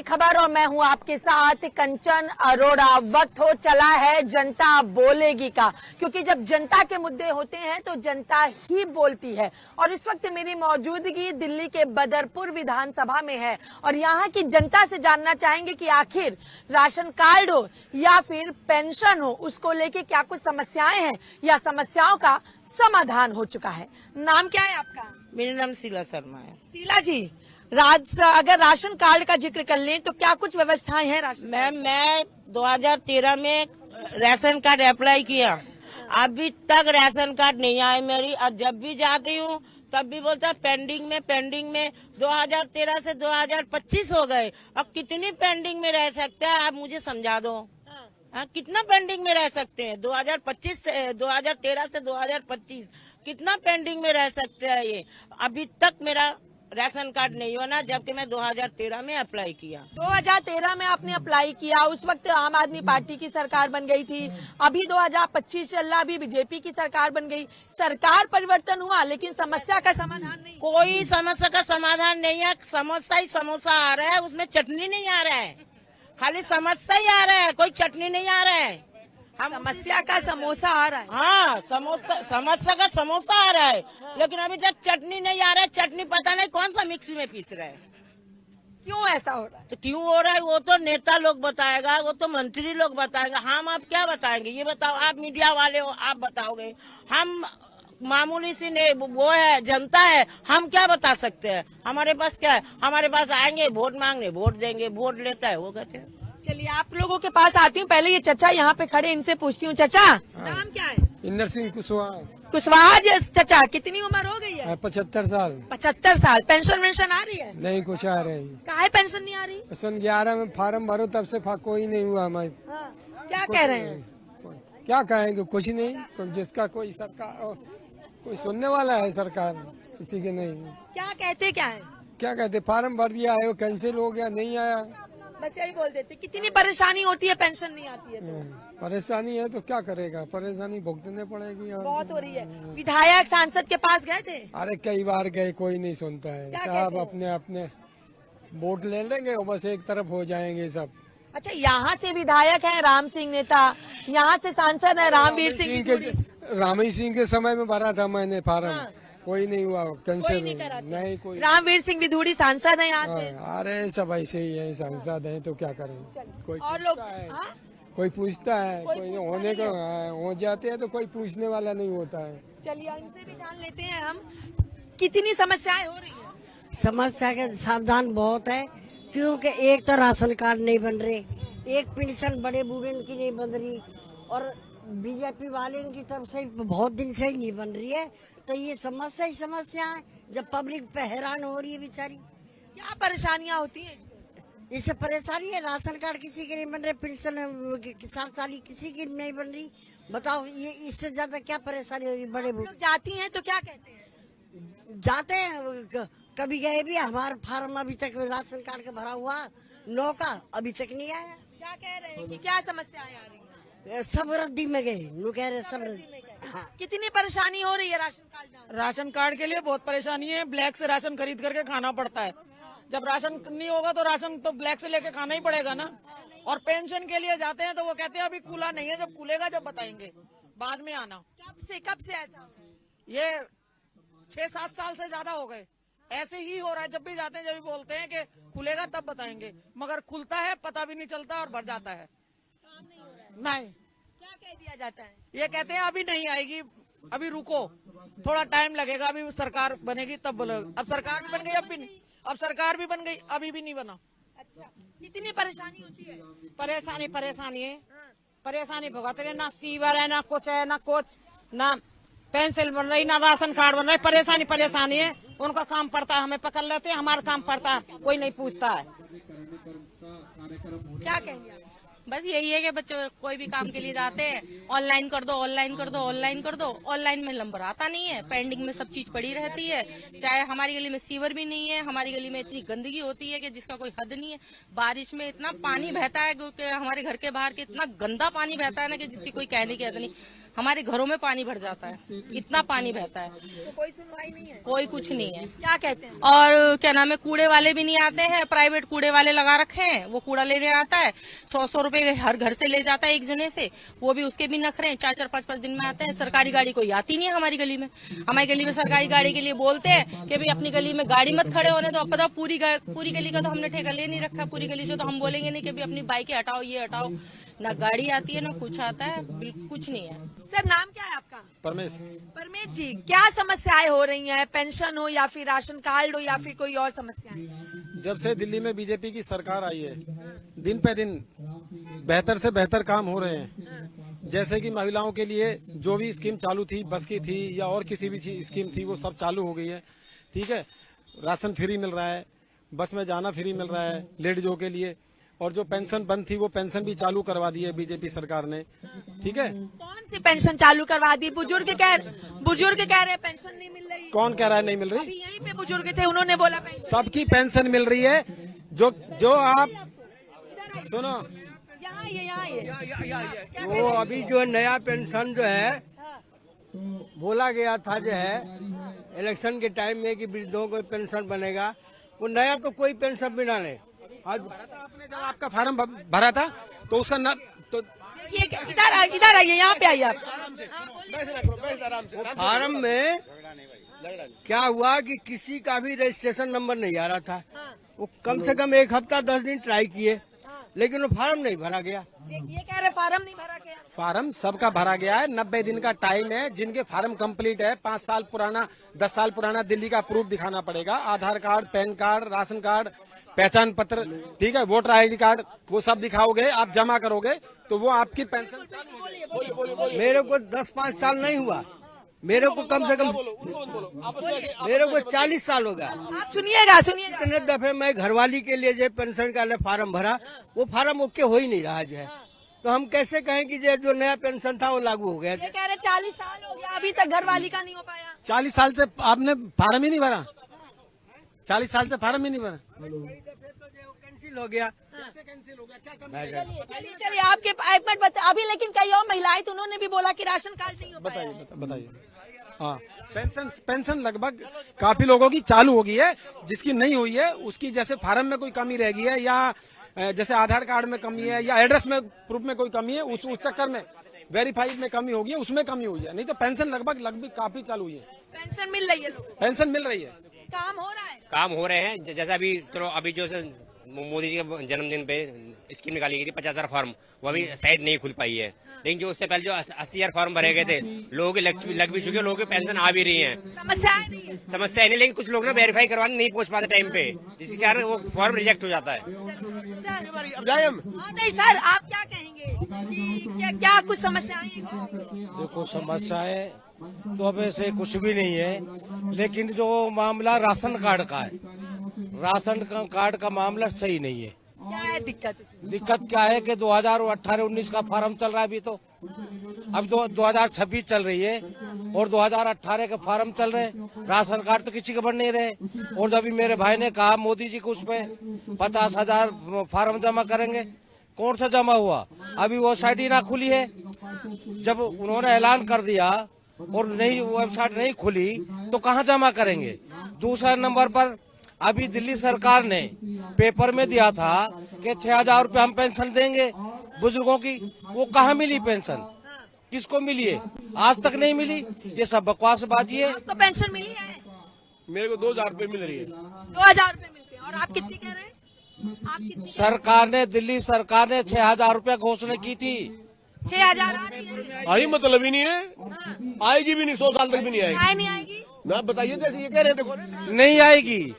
बड़ी खबर और मैं हूं आपके साथ कंचन अरोड़ा। वक्त हो चला है जनता बोलेगी का, क्योंकि जब जनता के मुद्दे होते हैं तो जनता ही बोलती है। और इस वक्त मेरी मौजूदगी दिल्ली के बदरपुर विधानसभा में है और यहाँ की जनता से जानना चाहेंगे कि आखिर राशन कार्ड हो या फिर पेंशन हो, उसको लेके क्या कुछ समस्याएं हैं या समस्याओं का समाधान हो चुका है। नाम क्या है आपका? मेरा नाम शीला शर्मा है। शीला जी, अगर राशन कार्ड का जिक्र कर लें तो क्या कुछ व्यवस्थाएं हैं राशन? मैं 2013 में राशन कार्ड अप्लाई किया, अभी तक राशन कार्ड नहीं आया मेरी। और जब भी जाती हूँ तब भी बोलता है पेंडिंग में 2013 से 2025 हो गए। अब कितनी पेंडिंग में रह सकते हैं, आप मुझे समझा दो। कितना पेंडिंग में रह सकते हैं? 2025 से 2013 से 2025 कितना पेंडिंग में रह सकते हैं ये? अभी तक मेरा राशन कार्ड नहीं बना, जबकि मैं 2013 में अप्लाई किया। 2013 में आपने अप्लाई किया, उस वक्त आम आदमी पार्टी की सरकार बन गई थी। अभी 2025 चल रहा, अभी बीजेपी की सरकार बन गई। सरकार परिवर्तन हुआ लेकिन समस्या का समाधान नहीं। कोई समस्या का समाधान नहीं है। समोसा ही समोसा आ रहा है, उसमें चटनी नहीं आ रहा है। खाली समस्या ही आ रहा है, कोई चटनी नहीं आ रहा है। हम समस्या का समोसा आ रहा है। हाँ, समस्या का समोसा आ रहा है, लेकिन अभी तक चटनी नहीं आ रहा है। चटनी पता नहीं कौन सा मिक्सी में पीस रहा है। क्यों ऐसा हो रहा है? तो क्यों हो रहा है वो तो नेता लोग बताएगा, वो तो मंत्री लोग बताएंगे। हम आप क्या बताएंगे? ये बताओ, आप मीडिया वाले हो, आप बताओगे। हम मामूली सी ने वो है, जनता है, हम क्या बता सकते हैं? हमारे पास क्या है? हमारे पास आएंगे वोट मांगने, वोट देंगे, वोट लेता है वो कहते हैं। चलिए आप लोगों के पास आती हूँ। पहले ये चचा यहाँ पे खड़े, इनसे पूछती हूँ। चचा, नाम क्या है? इंदर सिंह कुशवाहा। कुशवाहा जी। चचा, कितनी उम्र हो गई है? 75 साल। 75 साल। पेंशन वेंशन आ रही है? नहीं कुछ आ रही। काहे पेंशन नहीं आ रही? सन 11 में फार्म भरो तब से कोई नहीं हुआ हमारे। क्या कह रहे हैं? क्या कहेंगे? कुछ नहीं। जिसका कोई सरकार कोई सुनने वाला है सरकार, किसी के नहीं। क्या कहते क्या है? क्या कहते? फार्म भर दिया है, वो कैंसिल हो गया, नहीं आया। बस यही बोल देते। कितनी परेशानी होती है पेंशन नहीं आती है तो? परेशानी है तो क्या करेगा? परेशानी भुगतने पड़ेगी। और बहुत हो रही है। विधायक सांसद के पास गए थे? अरे कई बार गए, कोई नहीं सुनता है साहब। अपने वोट ले लेंगे और बस एक तरफ हो जाएंगे सब। अच्छा, यहाँ से विधायक है राम सिंह नेता, यहाँ से सांसद है रामवीर सिंह। रामी सिंह के समय में भरा था मैंने फार्म। कोई नहीं हुआ, कैंसिल नहीं। कोई रामवीर सिंह विधूड़ी सांसद है यहाँ से। अरे सब ऐसे ही है, सांसद हैं तो क्या करें? कोई और लोग कोई पूछता है, कोई होने का हो जाते हैं तो कोई पूछने वाला नहीं होता है। चलिए इनसे भी जान लेते हैं हम, कितनी समस्याएं हो रही है। समस्या के सावधान बहुत है, क्योंकि एक तो राशन कार्ड नहीं बन रहे, एक पेंशन बड़े बूढ़े की नहीं बन रही, और बीजेपी वाले की तरफ से बहुत दिन से ही नहीं बन रही है। तो ये समस्या ही समस्या है, जब पब्लिक पे हैरान हो रही है बेचारी। क्या परेशानियां होती हैं? इससे परेशानी है, राशन कार्ड किसी के नहीं बन रहे, पेंशन किसान साली किसी की नहीं बन रही। बताओ ये इससे ज्यादा क्या परेशानी होगी? बड़े बूढ़े जाती हैं तो क्या कहते हैं? जाते हैं, कभी गए भी। हमारा फार्म अभी तक राशन कार्ड का भरा हुआ 9 का अभी तक नहीं आया। क्या कह रहे हैं कि क्या समस्याएं आ रही हैं? सब रद्दी में गए, नु कह रहे सब। हाँ। कितनी परेशानी हो रही है राशन कार्ड? राशन कार्ड के लिए बहुत परेशानी है। ब्लैक से राशन खरीद करके खाना पड़ता है। जब राशन नहीं होगा तो राशन तो ब्लैक से लेके खाना ही पड़ेगा ना। और पेंशन के लिए जाते हैं तो वो कहते हैं अभी खुला नहीं है, जब खुलेगा जब बताएंगे, बाद में आना। कब से ऐसा? ये 6-7 साल से ज्यादा हो गए, ऐसे ही हो रहा है। जब भी जाते हैं जब भी बोलते हैं कि खुलेगा तब बताएंगे, मगर खुलता है पता भी नहीं चलता और भर जाता है। नहीं, क्या कह दिया जाता है? ये कहते हैं अभी नहीं आएगी, अभी रुको, थोड़ा टाइम लगेगा, अभी सरकार बनेगी तब बोलेगा। अब सरकार भी बन गई, अब सरकार भी बन गई, अभी भी नहीं बना। अच्छा, कितनी परेशानी होती है? परेशानी है, परेशानी भुगत रहे। ना सीवर है, ना कुछ है, ना पेंसिल बन रही, ना राशन कार्ड बन रहा है। परेशानी है। उनका काम पड़ता है, हमें पकड़ लेते हैं, हमारा काम पड़ता है, कोई नहीं पूछता है। क्या कहेंगे? बस यही है कि बच्चों कोई भी काम के लिए जाते हैं, ऑनलाइन कर दो, ऑनलाइन कर दो, ऑनलाइन कर दो। ऑनलाइन में नंबर आता नहीं है, पेंडिंग में सब चीज पड़ी रहती है। चाहे हमारी गली में सीवर भी नहीं है, हमारी गली में इतनी गंदगी होती है कि जिसका कोई हद नहीं है। बारिश में इतना पानी बहता है कि हमारे घर के बाहर के इतना गंदा पानी बहता है ना कि जिसकी कोई कहने की हद नहीं। हमारे घरों में पानी भर जाता है, इतना पानी बहता है, तो कोई सुनवाई नहीं है, कोई कुछ नहीं है। क्या कहते हैं? और क्या नाम है, कूड़े वाले भी नहीं आते हैं, प्राइवेट कूड़े वाले लगा रखे हैं, वो कूड़ा लेने आता है, 100-100 रुपए हर घर से ले जाता है एक जने से, वो भी उसके भी नखरे हैं, 4-4, 5-5 दिन में आते हैं। सरकारी गाड़ी कोई आती नहीं है हमारी गली में। हमारी गली में सरकारी गाड़ी के लिए बोलते हैं कि भाई अपनी गली में गाड़ी मत खड़े होने दो। अब बताओ, पूरी गली का तो हमने ठेका ले नहीं रखा, पूरी गली से तो हम बोलेंगे नहीं कि भाई अपनी बाइकें हटाओ, ये हटाओ। ना गाड़ी आती है, ना कुछ आता है, बिल्कुल कुछ नहीं है। सर, नाम क्या है आपका? परमेश। परमेश जी, क्या समस्याएं हो रही हैं? पेंशन हो या फिर राशन कार्ड हो या फिर कोई और समस्याएं? जब से दिल्ली में बीजेपी की सरकार आई है, दिन पे दिन बेहतर से बेहतर काम हो रहे हैं। जैसे कि महिलाओं के लिए जो भी स्कीम चालू थी, बस की थी या और किसी भी स्कीम थी, वो सब चालू हो गई है। ठीक है, राशन फ्री मिल रहा है, बस में जाना फ्री मिल रहा है लेडीजों के लिए, और जो पेंशन बंद थी वो पेंशन भी चालू करवा दी है बीजेपी सरकार ने। ठीक है, कौन सी पेंशन चालू करवा दी? बुजुर्ग कह रहे हैं पेंशन नहीं मिल रही। कौन कह रहा है नहीं मिल रही? अभी यहीं पे बुजुर्ग थे, उन्होंने बोला पेंशन। सबकी पेंशन मिल रही है। जो आप सुनो, यहाँ ये वो अभी जो नया पेंशन जो है बोला गया था जो है इलेक्शन के टाइम में कि वृद्धों को पेंशन बनेगा, वो नया तो कोई पेंशन बिना नहीं। आज आपने जब आपका फार्म भरा था तो उसका न तो ये इधर आइए, यहाँ पे आइए आप। फार्म में क्या हुआ कि किसी का भी रजिस्ट्रेशन नंबर नहीं आ रहा था। वो कम से कम 1 हफ्ता 10 दिन ट्राई किए, लेकिन वो फार्म नहीं भरा गया। ये कह रहे फार्म नहीं भरा गया। फार्म सबका भरा गया है। 90 दिन का टाइम है। जिनके फार्म कंप्लीट है, 5 साल पुराना, 10 साल पुराना दिल्ली का प्रूफ दिखाना पड़ेगा। Aadhaar card, PAN card, ration card, पहचान पत्र, ठीक है, वोटर ID कार्ड, वो सब दिखाओगे, आप जमा करोगे तो वो आपकी पेंशन। मेरे को 10-5 साल नहीं हुआ, मेरे को कम से कम मेरे को 40 साल हो गया। आप सुनिएगा। इतने दफे मैं घरवाली के लिए जो पेंशन का फार्म भरा, वो फार्म ओके हो ही नहीं रहा जो है। तो हम कैसे कहें कि जो नया पेंशन था वो लागू हो गया? ये कह रहे 40 साल हो गया, अभी तक घरवाली का नहीं हो पाया। 40 साल से आपने फार्म ही नहीं भरा? 40 साल से फार्म ही नहीं भरा? कैंसिल हो गया। चलिए आपके एक मिनट बता अभी, लेकिन कई और महिलाएं तो उन्होंने भी बोला कि राशन कार्ड नहीं हो पाया। बताइए। हाँ, पेंशन लगभग काफी लोगों की चालू हो गई है। जिसकी नहीं हुई है उसकी, जैसे फार्म में कोई कमी रह गई है या जैसे आधार कार्ड में कमी है या एड्रेस में प्रूफ में कोई कमी है, उस चक्कर में वेरीफाइड में कमी होगी है, उसमें कमी हुई है। नहीं तो पेंशन लगभग काफी चालू हुई है। पेंशन मिल रही है लोगों को? पेंशन मिल रही है। काम हो रहा है? काम हो रहे हैं। जैसा अभी चलो, अभी जो मोदी जी के जन्मदिन पे स्कीम निकाली गई थी 50,000 फॉर्म, वो अभी शायद नहीं खुल पाई है। लेकिन जो उससे पहले जो 80,000 फॉर्म भरे गए थे, लोगों के लग भी चुके, लोगों की पेंशन आ भी रही है। समस्याएं नहीं है? समस्या नहीं, लेकिन कुछ लोग ना वेरीफाई करवाने नहीं पहुंच पाते टाइम पे, जिसके कारण वो फॉर्म रिजेक्ट हो जाता है। नहीं सर, आप क्या कहेंगे कि क्या कुछ समस्याएं हैं? देखो, समस्याएं तो अब ऐसे कुछ भी नहीं है, लेकिन जो मामला राशन कार्ड का है, राशन कार्ड का मामला सही नहीं है। क्या है दिक्कत? दिक्कत क्या है कि 2018-19 का फार्म चल रहा है अभी, तो अब 2026 चल रही है और 2018 के फार्म चल रहे हैं। राशन कार्ड तो किसी के बन नहीं रहे। और जब भी मेरे भाई ने कहा मोदी जी को उसपे 50,000 फार्म जमा करेंगे, कौन सा जमा हुआ? अभी वो साइट ही ना खुली है। जब उन्होंने ऐलान कर दिया और नई वेबसाइट नहीं खुली तो कहाँ जमा करेंगे? दूसरा नंबर पर अभी दिल्ली सरकार ने पेपर में दिया था कि 6,000 रुपये हम पेंशन देंगे बुजुर्गों की। वो कहाँ मिली पेंशन? किसको मिली है? आज तक नहीं मिली। ये सब बकवासबाजी है। आपको पेंशन मिली है? मेरे को 2,000 रुपए मिल रही है। 2,000 रुपए मिलते हैं। और आप कितनी कह रहे हैं? आप कितनी? सरकार ने, दिल्ली सरकार ने 6,000 रुपये घोषणा की थी। 6,000 आ रही है? आई मतलब ही नहीं है, आएगी भी नहीं, 100 साल तक भी नहीं आएगी। आए नहीं आएगी? ना बताइए, ये कह रहे देखो नहीं आएगी।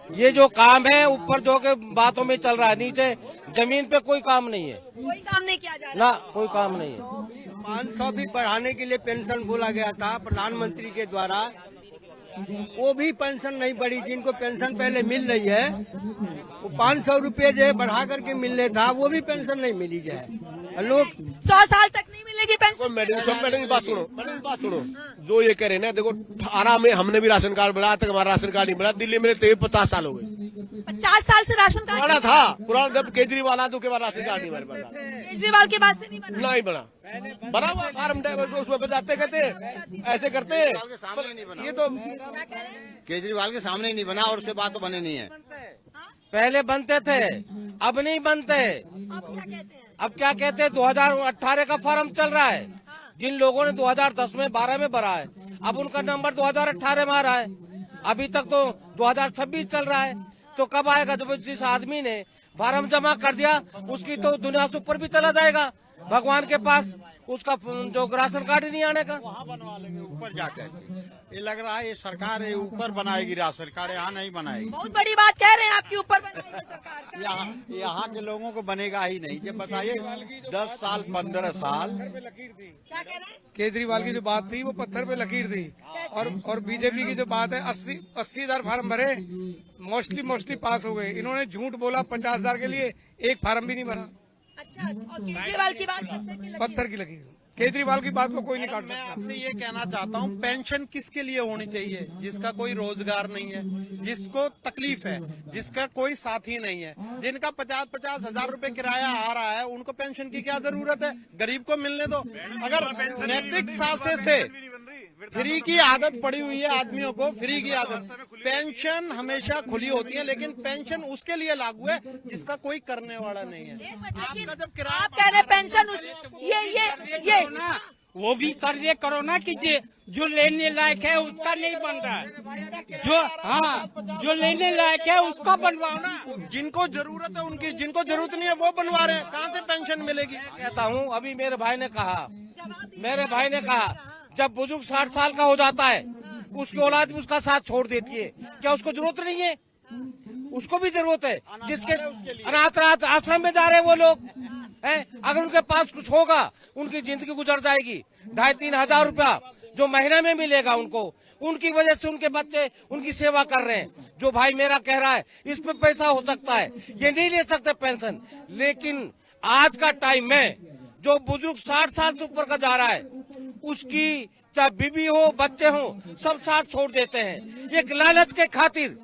ये जो काम है ऊपर जो के बातों में चल रहा है, नीचे जमीन पे कोई काम नहीं है। कोई काम नहीं किया जा रहा? ना, कोई काम नहीं है। 500 भी बढ़ाने के लिए पेंशन बोला गया था प्रधानमंत्री के द्वारा, वो भी पेंशन नहीं बढ़ी। जिनको पेंशन पहले मिल रही है, वो 500 रुपये जो है बढ़ा करके मिलने था, वो भी पेंशन नहीं मिली जाए। लोग 100 साल तक नहीं मिलेगी पेंशन? मैडम की बात सुनो, जो ये कह रहे ना, देखो 18 में हमने भी राशन कार्ड बढ़ाया, तक हमारा राशन कार्ड नहीं बढ़ा। दिल्ली में रहते हुए 50 साल हो गए, 50 साल से राशन कार्ड पुराना था, पुराना जब केजरीवाल आया तो उसके बाद राशन कार्ड नहीं बना। केजरीवाल के बाद से नहीं बना। नहीं बना, बना हुआ फार्म उसमें बताते कहते ऐसे करते। ये तो केजरीवाल के सामने ही नहीं बना और उसके बाद तो बने नहीं है। पहले बनते थे, अब नहीं बनते। अब क्या कहते हैं 2018 का फॉर्म चल रहा है। जिन लोगों ने 2010 में 12 में भरा है, अब उनका नंबर 2018 में आ रहा है। अभी तक तो 2026 चल रहा है। तो कब आएगा जब जिस आदमी ने फार्म जमा कर दिया उसकी तो दुनिया से ऊपर भी चला जाएगा भगवान के पास, उसका जो राशन कार्ड ही नहीं आने का। वहाँ बनवा लेंगे ऊपर जाकर। ये लग रहा है ये सरकार ऊपर बनाएगी राशन कार्ड, यहाँ नहीं बनाएगी। बहुत बड़ी बात कह रहे हैं आपकी, ऊपर बनाएगी सरकार। यहाँ के लोगों को बनेगा ही नहीं। जब बताइए 10 साल 15 साल क्या कह रहे हैं? केजरीवाल की जो बात थी वो पत्थर पे लकीर थी। और बीजेपी की जो बात है 80,000 फार्म भरे, मोस्टली पास हो गए। इन्होंने झूठ बोला 50,000 के लिए, एक फार्म भी नहीं भरा। अच्छा, और केजरीवाल की बात पत्थर की लकीर। केजरीवाल की बात को कोई नहीं काट मैं सकता। आपसे ये कहना चाहता हूँ, पेंशन किसके लिए होनी चाहिए? जिसका कोई रोजगार नहीं है, जिसको तकलीफ है, जिसका कोई साथी नहीं है, जिनका 50-50 हजार रुपए किराया आ रहा है, उनको पेंशन की क्या जरूरत है? गरीब को मिलने दो। अगर नैतिक सासे से फ्री की आदत पड़ी हुई है आदमियों को, फ्री की आदत। पेंशन हमेशा खुली होती है, लेकिन पेंशन उसके लिए लागू है जिसका कोई करने वाला नहीं है। आपका जब किराया, आप कह रहे हैं पेंशन ये वो भी सर ये करो ना कि जो लेने लायक है उसका नहीं बन रहा है। जो लेने लायक है उसका बनवाओ ना। जिनको जरूरत है उनकी, जिनको जरूरत नहीं है वो बनवा रहे हैं। कहाँ से पेंशन मिलेगी? कहता हूँ अभी मेरे भाई ने कहा जब बुजुर्ग 60 साल का हो जाता है उसकी औलाद भी उसका साथ छोड़ देती है, क्या उसको जरूरत नहीं है? उसको भी जरूरत है। जिसके अनाथ आश्रम में जा रहे हैं वो लोग हैं, अगर उनके पास कुछ होगा उनकी जिंदगी गुजर जाएगी। 2,500-3 हजार रुपया जो महीने में मिलेगा उनको, उनकी वजह से उनके बच्चे उनकी सेवा कर रहे हैं। जो भाई मेरा कह रहा है इस पे पैसा हो सकता है, ये नहीं ले सकते पेंशन। लेकिन आज का टाइम में जो बुजुर्ग 60 साल से ऊपर का जा रहा है उसकी चाहे बीबी हो बच्चे हो सब साथ छोड़ देते हैं। एक लालच के खातिर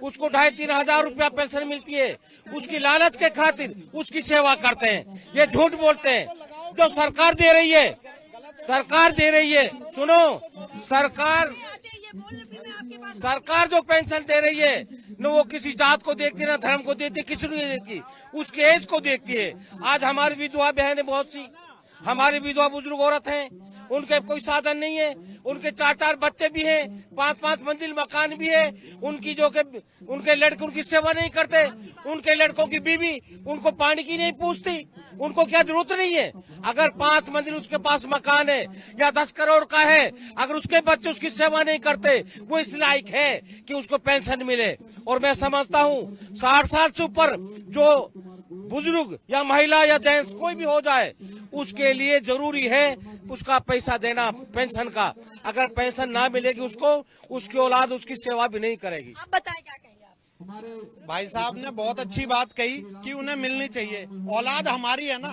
उसको 2,500-3 हजार रुपया पेंशन मिलती है, उसकी लालच के खातिर उसकी सेवा करते हैं। ये झूठ बोलते हैं। जो सरकार दे रही है, सुनो, सरकार जो पेंशन दे रही है न वो किसी जात को देखती है, न धर्म को देखती है, किसी को नहीं देखती, उसके एज को देखती है। आज हमारी विधवा बहनें बहुत सी, हमारी विधवा बुजुर्ग औरत हैं, उनके कोई साधन नहीं है, उनके 4-4 बच्चे भी हैं, 5-5 मंजिल मकान भी है, उनकी जो के उनके लड़के उनकी सेवा नहीं करते, उनके लड़कों की बीवी उनको पानी की नहीं पूछती, उनको क्या जरूरत नहीं है? अगर 5 मंजिल उसके पास मकान है या 10 करोड़ का है, अगर उसके बच्चे उसकी सेवा नहीं करते, वो इस लायक है कि उसको पेंशन मिले। और मैं समझता हूँ 60 साल से ऊपर जो बुजुर्ग या महिला या जेंट्स कोई भी हो जाए उसके लिए जरूरी है उसका पैसा देना पेंशन का। अगर पेंशन ना मिलेगी उसको, उसकी औलाद उसकी सेवा भी नहीं करेगी। आप बताएं क्या कहेंगे आप? भाई साहब ने बहुत अच्छी बात कही कि उन्हें मिलनी चाहिए। औलाद हमारी है ना,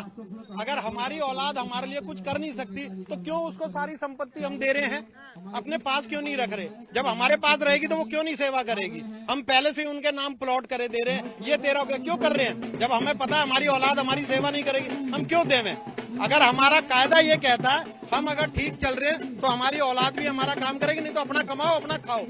अगर हमारी औलाद हमारे लिए कुछ कर नहीं सकती तो क्यों उसको सारी संपत्ति हम दे रहे हैं? अपने पास क्यों नहीं रख रहे? जब हमारे पास रहेगी तो वो क्यों नहीं सेवा करेगी? हम पहले से ही उनके नाम प्लॉट करे दे रहे हैं, ये तेरा क्यों कर रहे हैं? जब हमें पता है हमारी औलाद हमारी सेवा नहीं करेगी, हम क्यों देवें? अगर हमारा कायदा ये कहता है हम अगर ठीक चल रहे हैं तो हमारी औलाद भी हमारा काम करेगी, नहीं तो अपना कमाओ अपना खाओ।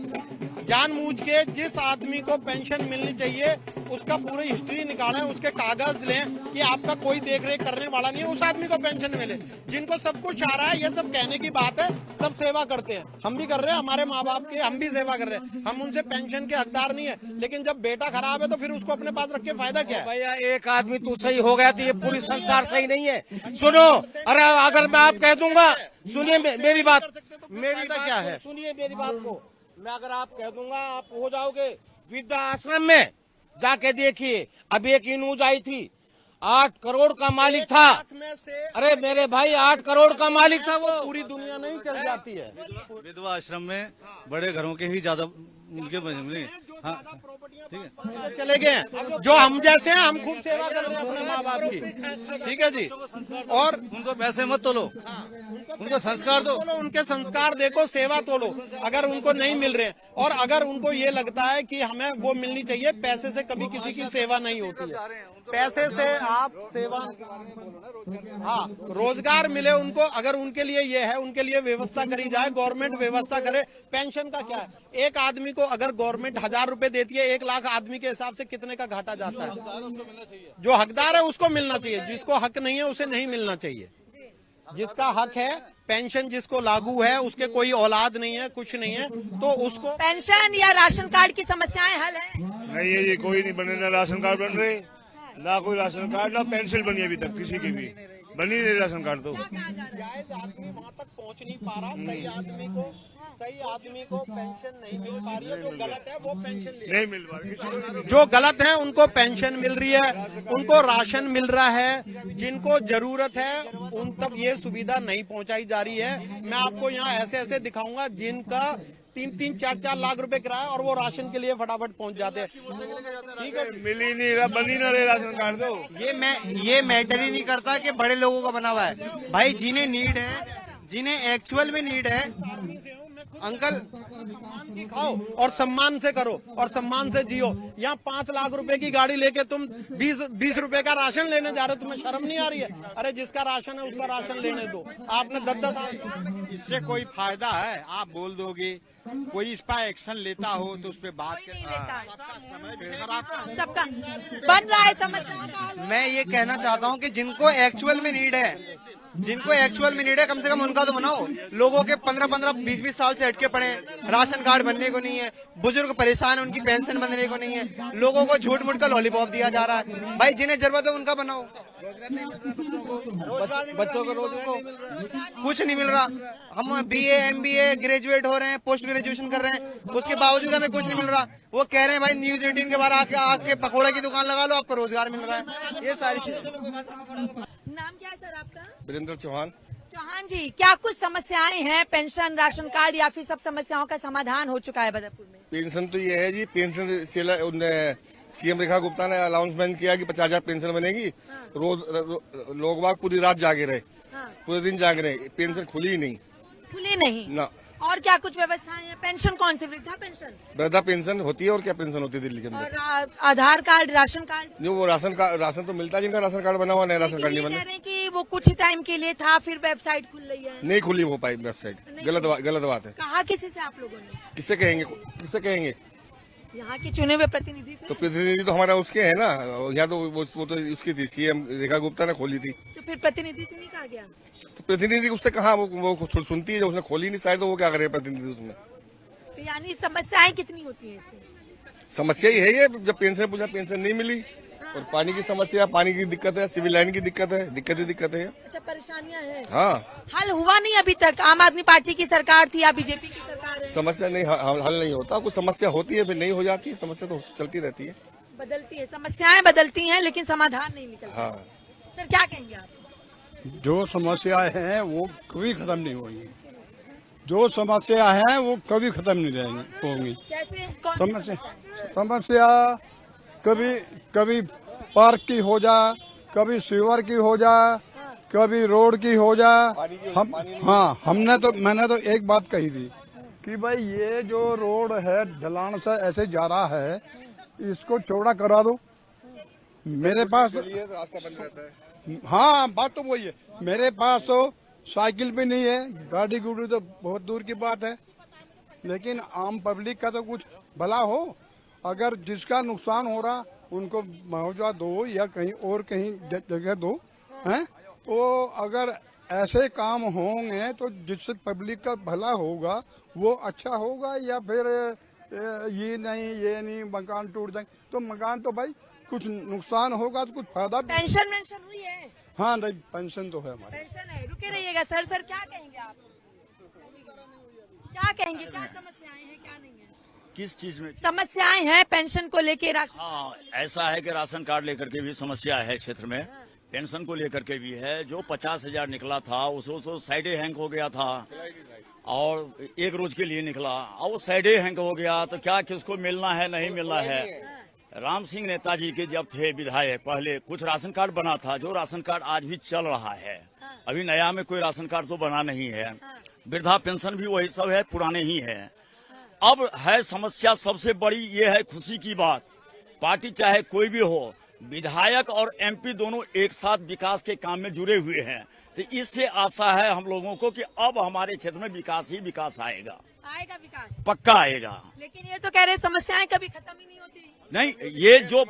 जानबूझ के जिस आदमी को पेंशन मिलनी चाहिए उसका पूरी हिस्ट्री निकालें, उसके कागज लें कि आपका कोई देख रेख करने वाला नहीं है, उस आदमी को पेंशन मिले। जिनको सब कुछ आ रहा है ये सब कहने की बात है, सब सेवा करते हैं, हम भी कर रहे हैं, हमारे माँ बाप की हम भी सेवा कर रहे हैं, हम उनसे पेंशन के हकदार नहीं है। लेकिन जब बेटा खराब है तो फिर उसको अपने पास रख के फायदा क्या है? भैया एक आदमी तो सही हो गया तो ये पूरी संसार सही नहीं है। सुनो, अरे अगर मैं आप कह दूंगा, सुनिए मेरी बात क्या है? सुनिए मेरी बात को, मैं अगर आप कह दूंगा आप हो जाओगे वृद्धा आश्रम में जाके देखिए। अभी एक न्यूज आई थी 8 करोड़ का मालिक था। अरे मेरे भाई 8 करोड़ का मालिक था वो। पूरी दुनिया नहीं चल जाती है। विधवा आश्रम में बड़े घरों के ही ज्यादा उनके मिले। हाँ ठीक है, चले गए हैं। जो हम जैसे हैं, हम खूब सेवा कर रहे हैं अपने माँ बाप की, ठीक है जी। और उनको पैसे मत तोलो, उनको संस्कार दो, उनके संस्कार देखो, सेवा तोलो। अगर उनको नहीं मिल रहे हैं, और अगर उनको ये लगता है कि हमें वो मिलनी चाहिए, पैसे से कभी किसी की सेवा नहीं होती है। पैसे से आप सेवा, हाँ, रोजगार मिले उनको। अगर उनके लिए ये है, उनके लिए व्यवस्था करी जाए, गवर्नमेंट व्यवस्था करे। पेंशन का क्या है, एक आदमी को अगर गवर्नमेंट 1000 रुपए देती है, 1 लाख आदमी के हिसाब से कितने का घाटा जाता है। जो हकदार है उसको मिलना चाहिए, जिसको हक नहीं है उसे नहीं मिलना चाहिए। जिसका हक है, पेंशन जिसको लागू है, उसके कोई औलाद नहीं है, कुछ नहीं है, तो उसको पेंशन या राशन कार्ड की समस्याएं हल है? नहीं है, ये कोई नहीं बने, ना राशन कार्ड बन रहे, ना कोई राशन कार्ड, ना पेंशन बनी अभी तक किसी की भी बनी नहीं राशन कार्ड। तो जायज आदमी वहाँ तक पहुँच नहीं पा रहा, सही आदमी को पेंशन नहीं मिल पा रही है। जो गलत है वो पेंशन नहीं मिल पा रही, जो गलत है उनको पेंशन मिल रही है, उनको राशन मिल रहा है। जिनको जरूरत है उन तक ये सुविधा नहीं पहुंचाई जा रही है। मैं आपको यहाँ ऐसे ऐसे दिखाऊंगा जिनका 3-3, 4-4 लाख रुपए किराया, और वो राशन के लिए फटाफट पहुंच जाते हैं। ठीक है, मिल ही नहीं रहा, बन ही ना रहे राशन कार्ड। तो ये मैटर ही नहीं करता कि बड़े लोगों का बना हुआ है भाई। जिन्हें नीड है, जिन्हें एक्चुअल में नीड है, अंकल खाओ और सम्मान से करो और सम्मान से जियो। यहाँ 5 लाख रुपए की गाड़ी लेके तुम 20 रुपए का राशन लेने जा रहे हो, तुम्हें शर्म नहीं आ रही है? अरे जिसका राशन है उसका राशन लेने दो। आपने 10-10 इससे कोई फायदा है? आप बोल दोगे, कोई इस पर एक्शन लेता हो तो उस पर बात सबका बन रहा है समस्याओं का हल। मैं ये कहना चाहता हूँ कि जिनको एक्चुअल में नीड है, कम से कम उनका तो बनाओ। लोगों के 15-15, 20-20 साल से अटके पड़े हैं, राशन कार्ड बनने को नहीं है, बुजुर्ग परेशान है, उनकी पेंशन बनने को नहीं है, लोगों को झूठ मूठ का लॉलीपॉप दिया जा रहा है। भाई जिन्हें जरूरत है उनका बनाओ। बच्चों को रोजगार कुछ नहीं मिल रहा। हम BA, MBA ग्रेजुएट हो रहे हैं, पोस्ट ग्रेजुएशन कर रहे हैं, उसके बावजूद हमें कुछ नहीं मिल रहा। वो कह रहे हैं भाई न्यूज 18 के बाहर आके पकौड़े की दुकान लगा लो, आपको रोजगार मिल रहा है। ये सारी चीजें। नाम क्या है सर आपका? वीरेंद्र चौहान। चौहान जी, क्या कुछ समस्याएं हैं? पेंशन, राशन कार्ड या फिर सब समस्याओं का समाधान हो चुका है बदरपुर में? पेंशन तो ये है जी, पेंशन CM रेखा गुप्ता ने अनाउंसमेंट किया कि 50,000 पेंशन बनेगी। रोज लोग बाग पूरी रात जागे रहे, पूरे दिन जाग रहे, पेंशन खुली ही नहीं। खुली नहीं ना। और क्या कुछ व्यवस्थाएं हैं? पेंशन कौन सी? वृद्धा पेंशन? वृद्धा पेंशन होती है, और क्या पेंशन होती है दिल्ली के अंदर? और आधार कार्ड, राशन कार्ड? जो वो राशन तो मिलता है, जिनका राशन कार्ड बना हुआ, नया राशन कार्ड नहीं बना। कह रहे हैं कि वो कुछ टाइम के लिए था, फिर वेबसाइट खुल रही है। नहीं खुली हो पाई वेबसाइट, गलत बात है। कहा किसी से आप लोगों ने? किससे कहेंगे? यहाँ के चुने हुए प्रतिनिधि से। तो प्रतिनिधि तो हमारा उसके है ना, यहाँ तो वो तो उसकी थी, CM रेखा गुप्ता ने खोली थी। तो फिर प्रतिनिधि से नहीं कहा गया? तो प्रतिनिधि उससे कहा, वो सुनती है, जब उसने खोली नहीं शायद, तो वो क्या करे प्रतिनिधि उसमें। तो यानी समस्याएं कितनी होती है इससे? समस्या ही है ये, जब पेंशन पूछा पेंशन नहीं मिली, और पानी की समस्या, पानी की दिक्कत है, सिविल लाइन की दिक्कत है, दिक्कत है। अच्छा, परेशानियां हैं। हाँ, हल हुआ नहीं अभी तक? आम आदमी पार्टी की सरकार थी या बीजेपी की सरकार है? समस्या नहीं हल नहीं होता, कुछ समस्या होती है फिर नहीं हो जाती है, समस्या तो चलती रहती है, बदलती है, समस्याएं बदलती हैं, लेकिन समाधान नहीं निकलता। हाँ। सर क्या कहेंगे आप? जो समस्याएं हैं वो कभी खत्म नहीं होंगी, जो समस्या है वो कभी खत्म नहीं होंगी। कैसे? समस्या कभी पार्क की हो जा, कभी सीवर की हो जा, कभी रोड की हो जा। मैंने तो एक बात कही थी कि भाई ये जो रोड है ढलान से ऐसे जा रहा है, इसको चौड़ा करा दो। मेरे पास रास्ता बन जाता है। हाँ, बात तो वही है। मेरे पास तो साइकिल भी नहीं है, गाड़ी गुड़ी तो बहुत दूर की बात है, लेकिन आम पब्लिक का तो कुछ भला हो। अगर जिसका नुकसान हो रहा उनको मुआवजा दो, या कहीं जगह दो, हैं? तो अगर ऐसे काम होंगे तो जिससे पब्लिक का भला होगा वो अच्छा होगा, या फिर ये नहीं मकान टूट जाएंगे, तो मकान तो भाई कुछ नुकसान होगा तो कुछ फायदा। पेंशन हुई है? हाँ, नहीं, पेंशन तो है हमारी। पेंशन है, रुके रहिएगा। सर क्या कहेंगे आप? क्या कहेंगे, क्या समस्याएं हैं, क्या नहीं है? किस चीज में समस्याएं हैं पेंशन को लेके? राशन? हाँ, ऐसा है कि राशन कार्ड लेकर के भी समस्या है क्षेत्र में, पेंशन को लेकर के भी है। जो 50,000 निकला था उसको साइडे हैंग हो गया था और 1 रोज के लिए निकला और वो साइडे हैंग हो गया तो क्या किसको मिलना है नहीं मिलना है। राम सिंह नेताजी के जब थे विधायक पहले कुछ राशन कार्ड बना था, जो राशन कार्ड आज भी चल रहा है। अभी नया में कोई राशन कार्ड तो बना नहीं है। वृद्धा पेंशन भी वही सब है, पुराने ही है। अब है समस्या सबसे बड़ी ये है खुशी की बात, पार्टी चाहे कोई भी हो, विधायक और एमपी दोनों एक साथ विकास के काम में जुड़े हुए हैं। तो इससे आशा है हम लोगों को कि अब हमारे क्षेत्र में विकास ही विकास आएगा विकास पक्का आएगा। लेकिन ये तो कह रहे समस्याएं कभी खत्म ही नहीं होती। नहीं, ये जो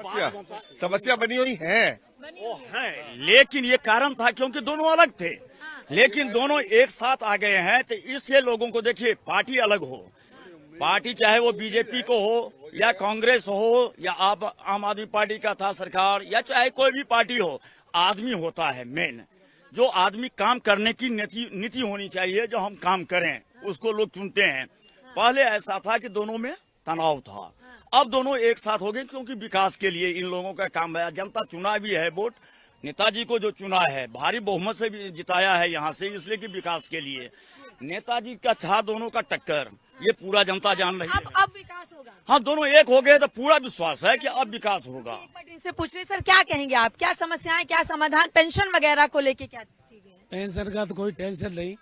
समस्या बनी हुई है वो है, लेकिन ये कारण था क्योंकि दोनों अलग थे, लेकिन दोनों एक साथ आ गए हैं। तो इससे लोगों को देखिए, पार्टी अलग हो, पार्टी चाहे वो बीजेपी को हो या कांग्रेस हो या आप आम आदमी पार्टी का था सरकार या चाहे कोई भी पार्टी हो, आदमी होता है मेन। जो आदमी काम करने की नीति होनी चाहिए, जो हम काम करें उसको लोग चुनते हैं। पहले ऐसा था कि दोनों में तनाव था, अब दोनों एक साथ हो गए क्योंकि विकास के लिए इन लोगों का काम है। जनता चुना भी है, वोट नेताजी को जो चुना है भारी बहुमत से भी जिताया है यहाँ से, इसलिए कि विकास के लिए नेताजी का था दोनों का टक्कर, ये पूरा जनता जान रही है। अब विकास होगा। हाँ, दोनों एक हो गए तो पूरा विश्वास है कि अब विकास होगा। एक बार इनसे पूछ रहे सर, क्या कहेंगे आप, क्या समस्याएं, क्या समाधान, पेंशन वगैरह को लेके क्या चीजें? पेंशन का तो कोई टेंशन नहीं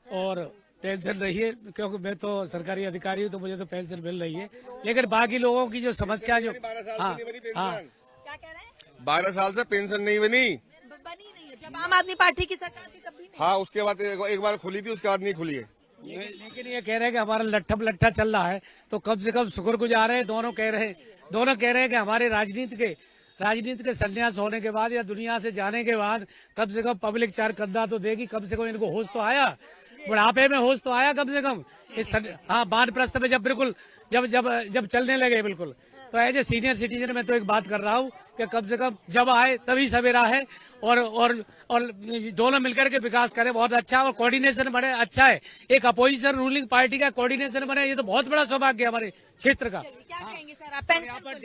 और टेंशन रही है क्योंकि मैं तो सरकारी अधिकारी हूँ तो मुझे तो पेंशन मिल रही है। लेकिन बाकी लोगों की जो समस्या जो क्या कह रहे हैं? 12 साल से पेंशन नहीं बनी नहीं है। जब आम आदमी पार्टी की सरकार थी तब भी नहीं। हाँ, उसके बाद एक बार खुली थी, उसके बाद नहीं खुली है। लेकिन ये कह रहे हैं कि हमारा लट्ठा चल रहा है तो कम से कम शुक्रगुजार है। दोनों कह रहे हैं कि हमारे राजनीति के संन्यास होने के बाद या दुनिया से जाने के बाद कम से कम पब्लिक 4 कंधा तो देगी, कम से कम इनको होश तो आया, बुढ़ापे में होश तो आया कम से कम। इस वानप्रस्थ में जब चलने लगे बिल्कुल, तो एज ए सीनियर सिटीजन मैं तो एक बात कर रहा हूँ कि कम से कम जब आए तभी सवेरा है और दोनों मिलकर के विकास करें, बहुत अच्छा। और कोऑर्डिनेशन बने, अच्छा है। एक अपोजिशन रूलिंग पार्टी का कोऑर्डिनेशन बने, ये तो बहुत बड़ा सौभाग्य है हमारे क्षेत्र का। क्या कहेंगे सर आप? पेंशन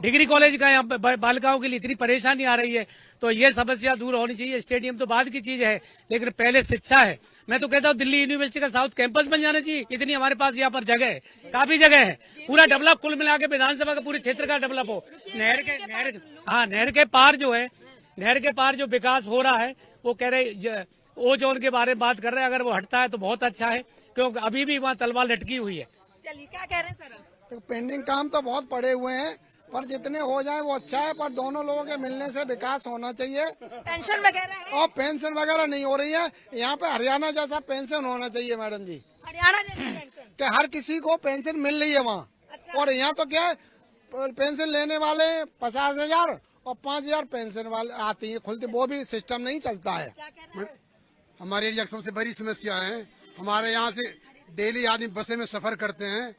डिग्री कॉलेज का यहाँ बालिकाओं के लिए इतनी परेशानी आ रही है, तो ये समस्या दूर होनी चाहिए। स्टेडियम तो बाद की चीज है, लेकिन पहले शिक्षा है। मैं तो कहता हूँ दिल्ली यूनिवर्सिटी का साउथ कैंपस बन जाना चाहिए। इतनी हमारे पास यहाँ पर जगह है, काफी जगह है। पूरा डेवलप कुल मिला के विधानसभा का पूरे क्षेत्र का डेवलप हो। नहर के पार जो है, नहर के पार जो विकास हो रहा है, वो कह रहे ओ जोन के बारे में बात कर रहे हैं। अगर वो हटता है तो बहुत अच्छा है, क्योंकि अभी भी वहाँ तलवार लटकी हुई है। चलिए, क्या कह रहे हैं सर? तो पेंडिंग काम तो बहुत पड़े हुए हैं, पर जितने हो जाए वो अच्छा है। पर दोनों लोगों के मिलने से विकास होना चाहिए। पेंशन वगैरह है? और पेंशन वगैरह नहीं हो रही है यहाँ पे। हरियाणा जैसा पेंशन होना चाहिए मैडम जी, हरियाणा जैसी पेंशन कि हर किसी को पेंशन मिल रही है वहाँ। अच्छा। और यहाँ तो क्या है, पेंशन लेने वाले 50,000 और 5,000 पेंशन वाले आती है खुलती, वो भी सिस्टम नहीं चलता है। हमारे लिए सबसे बड़ी समस्या है। हमारे यहाँ से डेली आदमी बसें में सफर करते हैं,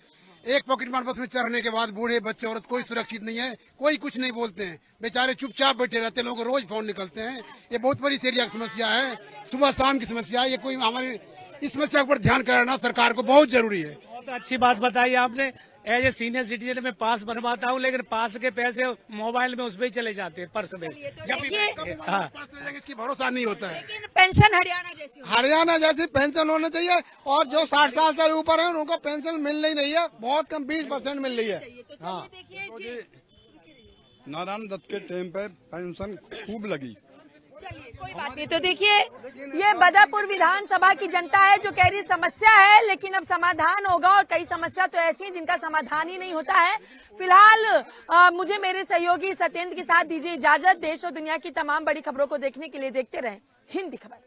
एक पॉकेट मार बस में चढ़ने के बाद बूढ़े बच्चे औरत कोई सुरक्षित नहीं है, कोई कुछ नहीं बोलते हैं, बेचारे चुपचाप बैठे रहते हैं। लोगों को रोज फोन निकलते हैं। ये बहुत बड़ी सीरियस समस्या है, सुबह शाम की समस्या है। ये कोई हमारी इस समस्या पर ध्यान कराना सरकार को बहुत जरूरी है। बहुत अच्छी बात बताई आपने। एज ए सीनियर सिटीजन में पास बनवाता हूँ, लेकिन पास के पैसे मोबाइल में उसमें ही चले जाते हैं, पर्स में। इसकी भरोसा नहीं होता है। लेकिन पेंशन हरियाणा जैसी पेंशन होना चाहिए। और जो 60 साल से ऊपर है उनको पेंशन मिल नहीं रही है, बहुत कम 20% मिल रही है। हाँ, नारायण दत्त के टाइम पे पेंशन खूब लगी। चलिए, कोई बात नहीं। तो देखिए, ये बदापुर विधानसभा की जनता है जो कह रही समस्या है, लेकिन अब समाधान होगा। और कई समस्या तो ऐसी है जिनका समाधान ही नहीं होता है। फिलहाल मुझे मेरे सहयोगी सत्येंद्र के साथ दीजिए इजाजत। देश और दुनिया की तमाम बड़ी खबरों को देखने के लिए देखते रहें हिंदी खबर।